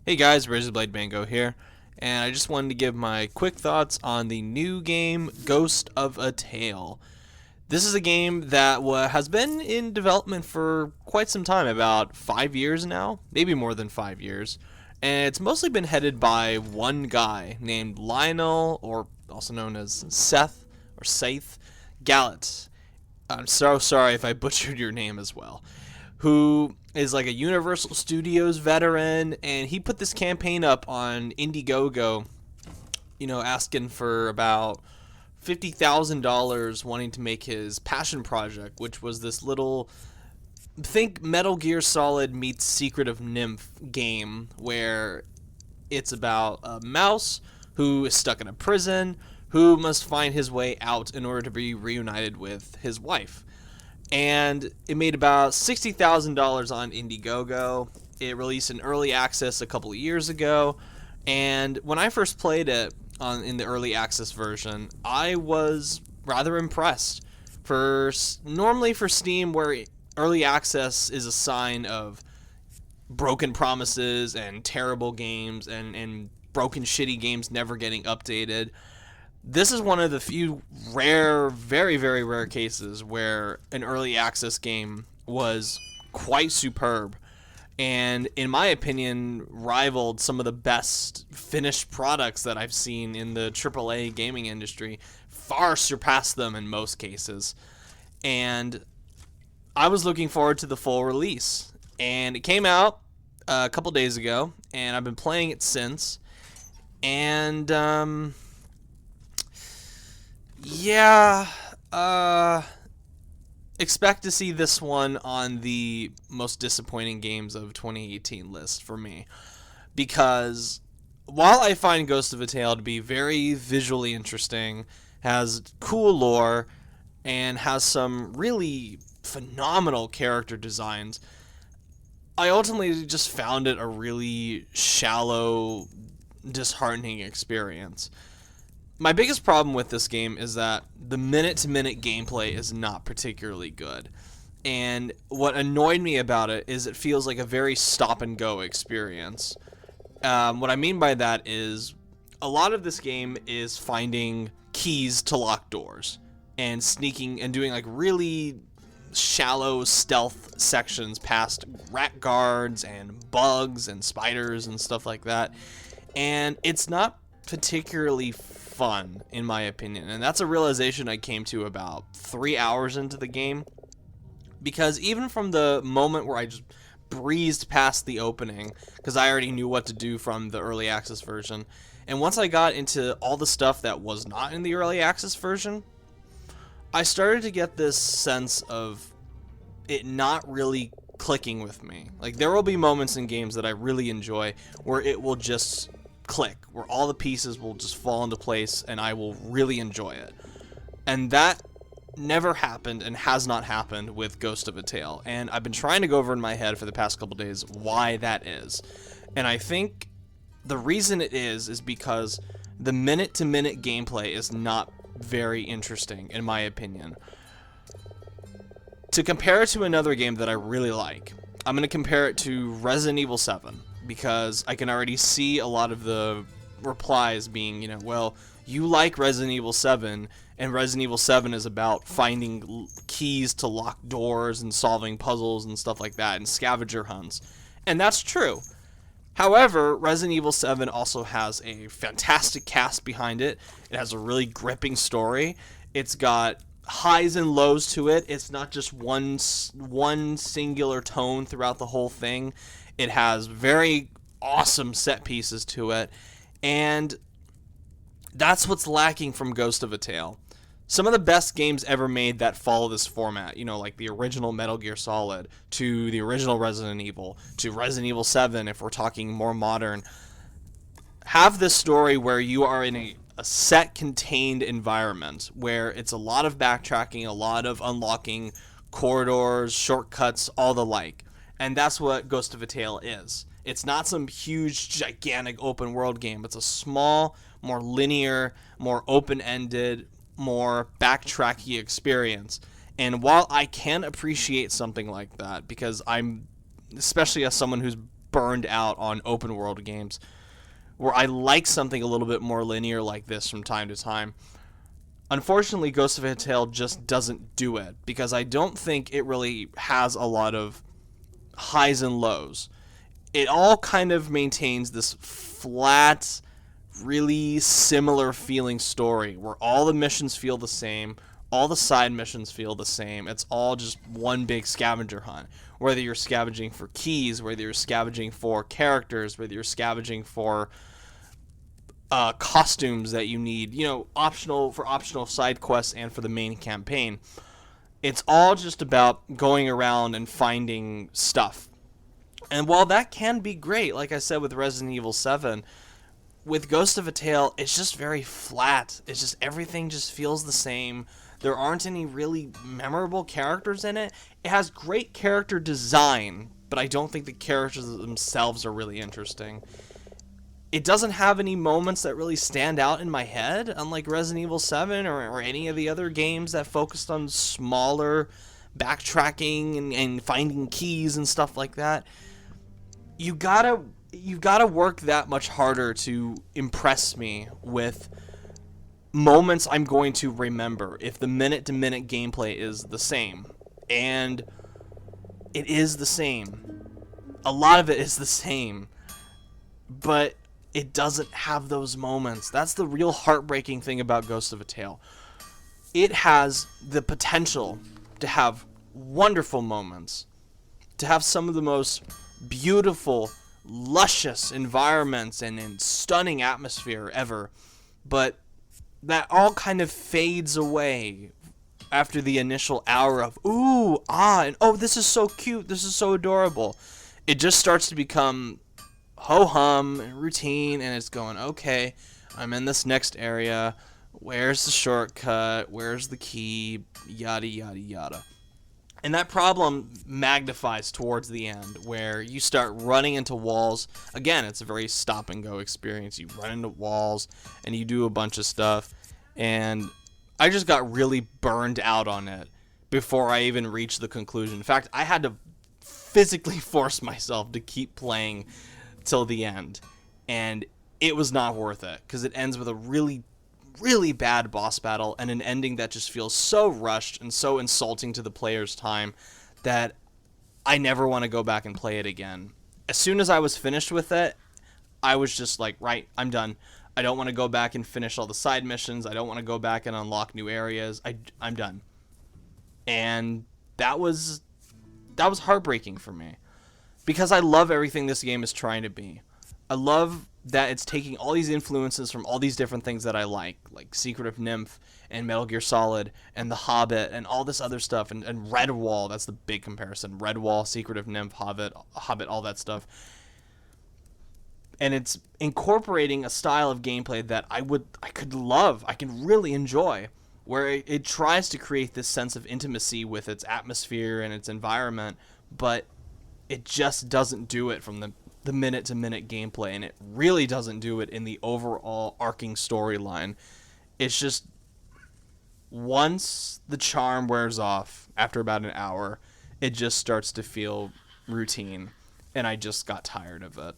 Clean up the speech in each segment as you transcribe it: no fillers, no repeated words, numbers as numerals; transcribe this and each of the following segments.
Hey guys, Razorblade Mango here, and I just wanted to give my quick thoughts on the new game Ghost of a Tale. This is a game that has been in development for quite some time, about 5 years now, maybe more than 5 years, and it's mostly been headed by one guy named Lionel, or also known as Seth Gallet. I'm so sorry if I butchered your name as well, who is like a Universal Studios veteran, and he put this campaign up on Indiegogo, asking for about $50,000, wanting to make his passion project, which was this little, think Metal Gear Solid meets Secret of NIMH game, where it's about a mouse who is stuck in a prison who must find his way out in order to be reunited with his wife. And it made about $60,000 on Indiegogo. It released in early access a couple of years ago, and when I first played it in the early access version, I was rather impressed. Normally for Steam, where early access is a sign of broken promises and terrible games and broken shitty games never getting updated, this is one of the few rare, very, very rare cases where an early access game was quite superb and, in my opinion, rivaled some of the best finished products that I've seen in the AAA gaming industry, far surpassed them in most cases. And I was looking forward to the full release. And it came out a couple days ago, and I've been playing it since. And, yeah, expect to see this one on the most disappointing games of 2018 list for me. Because while I find Ghost of a Tale to be very visually interesting, has cool lore, and has some really phenomenal character designs, I ultimately just found it a really shallow, disheartening experience. My biggest problem with this game is that the minute-to-minute gameplay is not particularly good. And what annoyed me about it is it feels like a very stop-and-go experience. What I mean by that is a lot of this game is finding keys to lock doors and sneaking and doing like really shallow stealth sections past rat guards and bugs and spiders and stuff like that. And it's not particularly fun, in my opinion, and that's a realization I came to about 3 hours into the game, because even from the moment where I just breezed past the opening, because I already knew what to do from the early access version, and once I got into all the stuff that was not in the early access version, I started to get this sense of it not really clicking with me. Like, there will be moments in games that I really enjoy where it will just click, where all the pieces will just fall into place and I will really enjoy it. And that never happened and has not happened with Ghost of a Tale. And I've been trying to go over in my head for the past couple days why that is. And I think the reason it is because the minute-to-minute gameplay is not very interesting, in my opinion. To compare it to another game that I really like, I'm going to compare it to Resident Evil 7. Because I can already see a lot of the replies being, well, you like Resident Evil 7, and Resident Evil 7 is about finding keys to lock doors and solving puzzles and stuff like that, and scavenger hunts. And that's true. However, Resident Evil 7 also has a fantastic cast behind it. It has a really gripping story. It's got highs and lows to it. It's not just one singular tone throughout the whole thing. It has very awesome set pieces to it, and that's what's lacking from Ghost of a Tale. Some of the best games ever made that follow this format, like the original Metal Gear Solid, to the original Resident Evil, to Resident Evil 7, if we're talking more modern, have this story where you are in a set, contained environment, where it's a lot of backtracking, a lot of unlocking corridors, shortcuts, all the like. And that's what Ghost of a Tale is. It's not some huge, gigantic open world game. It's a small, more linear, more open-ended, more backtracky experience. And while I can appreciate something like that, because I'm, especially as someone who's burned out on open world games, where I like something a little bit more linear like this from time to time. Unfortunately, Ghost of a Tale just doesn't do it, because I don't think it really has a lot of highs and lows. It all kind of maintains this flat, really similar feeling story where all the missions feel the same, all the side missions feel the same. It's all just one big scavenger hunt. Whether you're scavenging for keys, whether you're scavenging for characters, whether you're scavenging for costumes that you need, optional side quests and for the main campaign. It's all just about going around and finding stuff. And while that can be great, like I said with Resident Evil 7, with Ghost of a Tale, it's just very flat. It's just everything just feels the same. There aren't any really memorable characters in it. It has great character design, but I don't think the characters themselves are really interesting. It doesn't have any moments that really stand out in my head, unlike Resident Evil 7 or any of the other games that focused on smaller backtracking and finding keys and stuff like that. You've gotta work that much harder to impress me with moments I'm going to remember if the minute-to-minute gameplay is the same. And it is the same. A lot of it is the same. But it doesn't have those moments. That's the real heartbreaking thing about Ghost of a Tale. It has the potential to have wonderful moments, to have some of the most beautiful, luscious environments and stunning atmosphere ever, but that all kind of fades away after the initial hour of ooh, ah, and oh, this is so cute, this is so adorable. It just starts to become ho-hum and routine, and it's going, okay, I'm in this next area, where's the shortcut, where's the key, yada yada yada. And that problem magnifies towards the end, where you start running into walls. Again, it's a very stop and go experience. You run into walls and you do a bunch of stuff, and I just got really burned out on it before I even reached the conclusion. In fact, I had to physically force myself to keep playing till the end, and it was not worth it, because it ends with a really bad boss battle and an ending that just feels so rushed and so insulting to the player's time that I never want to go back and play it again. As soon as I was finished with it, I was just like, right, I'm done. I don't want to go back and finish all the side missions. I don't want to go back and unlock new areas. I'm done. And that was heartbreaking for me, because I love everything this game is trying to be. I love that it's taking all these influences from all these different things that I like Secret of NIMH and Metal Gear Solid and The Hobbit and all this other stuff, and Redwall. That's the big comparison. Redwall, Secret of NIMH, Hobbit, all that stuff. And it's incorporating a style of gameplay that I can really enjoy, where it tries to create this sense of intimacy with its atmosphere and its environment, but it just doesn't do it from the minute-to-minute gameplay, and it really doesn't do it in the overall arcing storyline. It's just, once the charm wears off, after about an hour, it just starts to feel routine, and I just got tired of it.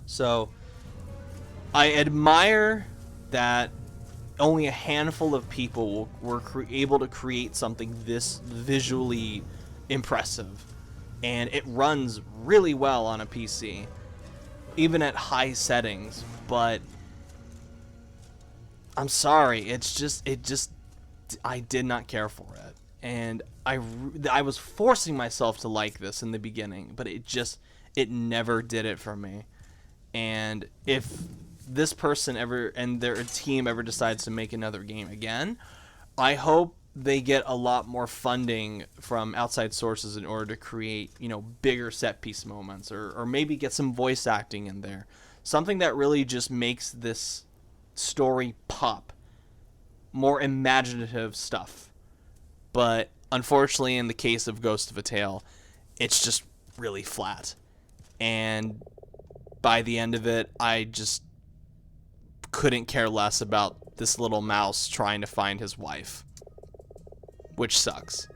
So, I admire that only a handful of people were able to create something this visually impressive. And it runs really well on a PC, even at high settings, but I'm sorry, I did not care for it. And I was forcing myself to like this in the beginning, but it never did it for me. And if this person ever, and their team ever decides to make another game again, I hope they get a lot more funding from outside sources in order to create, bigger set piece moments, or maybe get some voice acting in there. Something that really just makes this story pop. More imaginative stuff. But unfortunately, in the case of Ghost of a Tale, it's just really flat. And by the end of it, I just couldn't care less about this little mouse trying to find his wife. Which sucks.